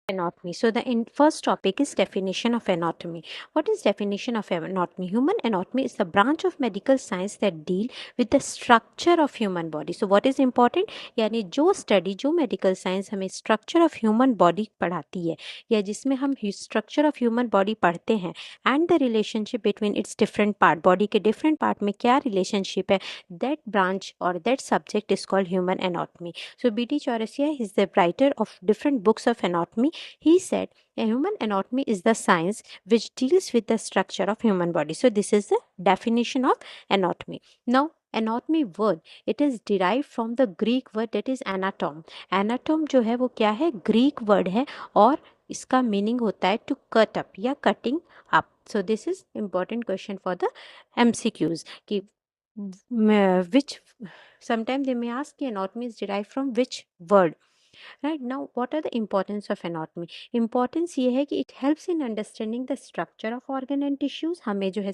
Anatomy. So the first topic is definition of anatomy. What is definition of anatomy? Human anatomy is the branch of medical science that deal with the structure of human body. So what is important? यानी जो study जो medical science हमें structure of human body पढ़ाती है या जिसमें हम structure of human body पढ़ते हैं and the relationship between its different part, body के डिफरेंट पार्ट में क्या रिलेशनशिप है, दैट ब्रांच और that subject is called human anatomy. So B.T. Chaurasia is the writer of different books of anatomy. He said a human anatomy is the science which deals with the structure of human body. So this is the definition of anatomy. Now anatomy word, it is derived from the Greek word that is anatom. Anatom जो है वो क्या है, Greek word है और इसका meaning होता है टू कट अप या cutting up. So this is important question for the MCQs कि which sometimes they may ask anatomy is derived from which word. Right now, what are the importance of anatomy? Importance ये है कि it helps in understanding the structure of organ and tissues. हमें जो है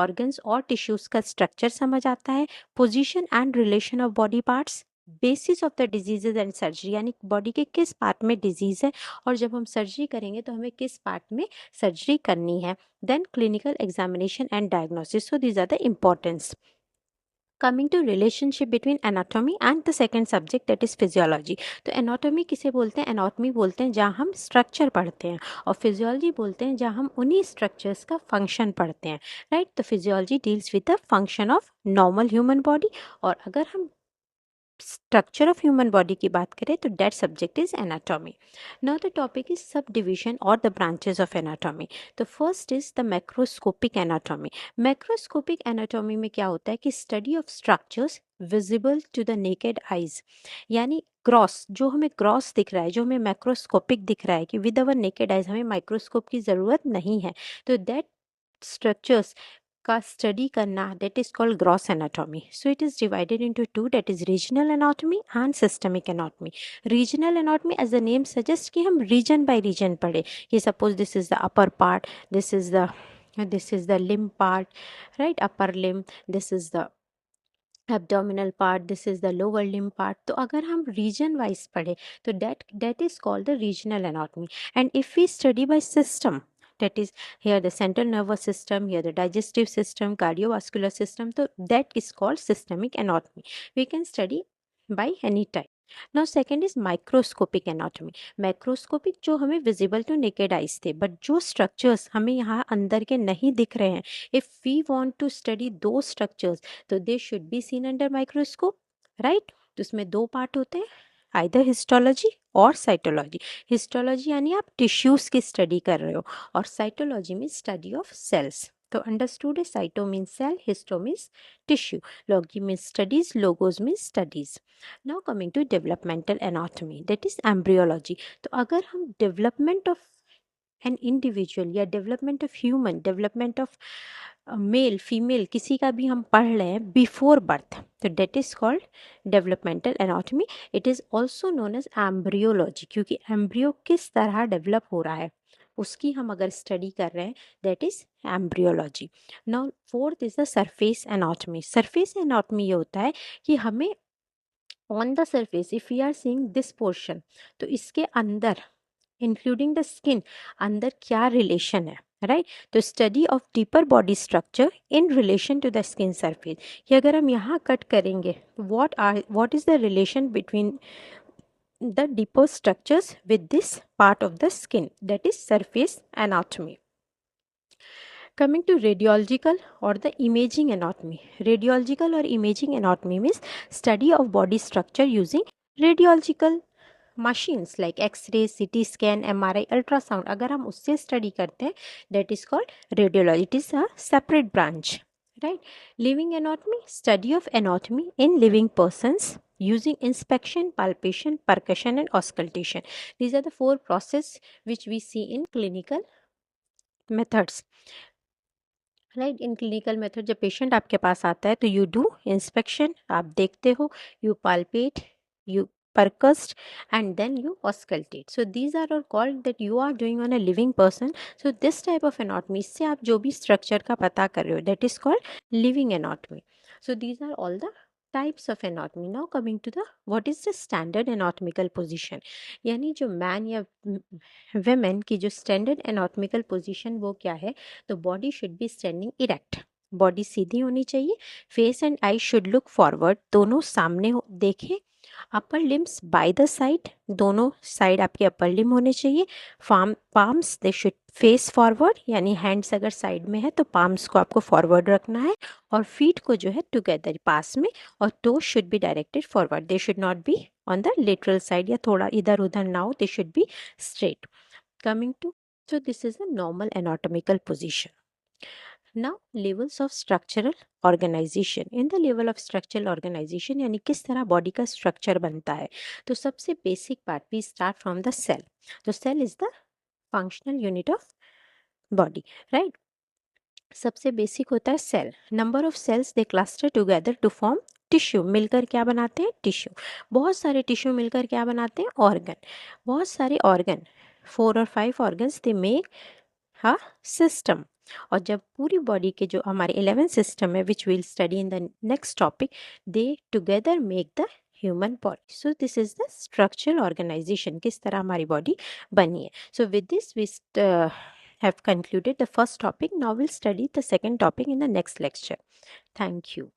organs और tissues का structure समझ आता है. Position and relation of body parts. Basis of the diseases and surgery, यानी बॉडी के किस पार्ट में डिजीज है और जब हम सर्जरी करेंगे तो हमें किस पार्ट में सर्जरी करनी है. Then clinical examination and diagnosis. So these are the importance. Coming to relationship between anatomy and the second subject that is physiology. तो एनाटॉमी किसे बोलते हैं? एनाटॉमी बोलते हैं जहाँ हम स्ट्रक्चर पढ़ते हैं और फिजियोलॉजी बोलते हैं जहाँ हम उन्हीं स्ट्रक्चर्स का फंक्शन पढ़ते हैं. राइट. तो physiology deals with the function of normal human body और अगर हम स्ट्रक्चर ऑफ ह्यूमन बॉडी की बात करें तो that subject is anatomy. Now the topic is subdivision और द ब्रांचेस ऑफ एनाटॉमी. तो first is the macroscopic anatomy. Macroscopic anatomy में क्या होता है कि study of structures visible to the naked eyes, यानी ग्रॉस जो हमें ग्रॉस दिख रहा है, जो हमें मैक्रोस्कोपिक दिख रहा है कि विद अवर नेकेड आइज हमें माइक्रोस्कोप की ज़रूरत नहीं है, तो दैट स्ट्रक्चर्स का स्टडी करना that is called gross anatomy. So it is divided into two, that is regional anatomy and systemic anatomy. Regional anatomy as the name suggest कि हम रीजन बाय रीजन पढ़े कि suppose this is the upper part, this is the limb part, right, upper limb, this is the abdominal part, this is the lower limb part. तो अगर हम region wise पढ़े तो that is called the regional anatomy. And if we study by system, that is here the central nervous system, here the digestive system, cardiovascular system, so that is called systemic anatomy. We can study by any type. Now second is microscopic anatomy. Microscopic जो हमें visible to naked eyes थे, but जो structures हमें यहाँ अंदर के नहीं दिख रहे हैं, if we want to study those structures तो they should be seen under microscope. Right. तो उसमें दो पार्ट होते हैं, आइदर हिस्टोलॉजी और साइटोलॉजी. हिस्टोलॉजी यानी आप टिश्यूज की स्टडी कर रहे हो और साइटोलॉजी में स्टडी ऑफ सेल्स. तो अंडरस्टूड है, cyto means cell, histo means tissue, logy means studies, logos means studies. Now coming to developmental anatomy that is embryology. तो अगर हम डेवलपमेंट ऑफ एन इंडिविजुअल या development of human, development of male female किसी का भी हम पढ़ रहे हैं बिफोर बर्थ, तो that is called developmental anatomy. It is also known as embryology, क्योंकि एम्ब्रियो किस तरह डेवलप हो रहा है उसकी हम अगर स्टडी कर रहे हैं, that is embryology. Now fourth is the surface anatomy. Surface anatomy ये होता है कि हमें on the surface if we are seeing this portion, तो इसके अंदर इंक्लूडिंग द स्किन अंदर क्या रिलेशन है. राइट. तो study of deeper body structure in relation to the skin surface, कि अगर हम यहाँ कट करेंगे what is the relation between the deeper structures with this part of the skin, that is surface anatomy. Coming to radiological or the imaging anatomy. Radiological or imaging anatomy means study of body structure using radiological machines like x-ray, CT scan, MRI, ultrasound. अगर हम उससे study करते हैं that is called radiology. It is a separate branch. Right. Living anatomy, study of anatomy in living persons using inspection, palpation, percussion and auscultation. These are the four processes which we see in clinical methods. Right. In clinical method जब patient आपके पास आता है तो you do inspection, आप देखते हो, you palpate, you percussed and then you auscultate. So these are all called that you are doing on a living person. So this type of anatomy, इससे आप जो भी structure का पता कर रहे हो, that is called living anatomy. So these are all the types of anatomy. Now coming to the what is the standard anatomical position. यानी जो मैन या वेमेन की जो स्टैंडर्ड एनाटॉमिकल पोजीशन वो क्या है. तो body should be standing erect. Body सीधी होनी चाहिए. Face and eye should look forward. दोनों सामने देखें. Upper limbs by the side. दोनों साइड आपके अपर लिम होने चाहिए. Palms they should face forward. यानी हैंड्स अगर साइड में है तो पाम्स को आपको फॉरवर्ड रखना है. और फीट को जो है टुगेदर पास में. और toes should be directed forward. They should not be on the lateral side या थोड़ा इधर उधर ना हो. दे should be straight. Coming to, so this is a normal anatomical position. Now levels of structural organization. In the level of structural organization यानी किस तरह body का स्ट्रक्चर बनता है. तो सबसे basic part we start from the cell. तो cell is the functional unit of body, right. सबसे बेसिक होता है cell. Number of cells they cluster together to form tissue. मिलकर क्या बनाते हैं, टिश्यू. बहुत सारे टिश्यू मिलकर क्या बनाते हैं, ऑर्गन. बहुत सारे ऑर्गन, 4 और 5 ऑर्गन्स दे मेक हाँ सिस्टम. और जब पूरी बॉडी के जो हमारे 11 सिस्टम है which will study in the next topic, they together make the human body. So this is the structural organization, किस तरह हमारी बॉडी बनी है. So with this we have concluded the first topic. Now we'll study the second topic in the next lecture. Thank you.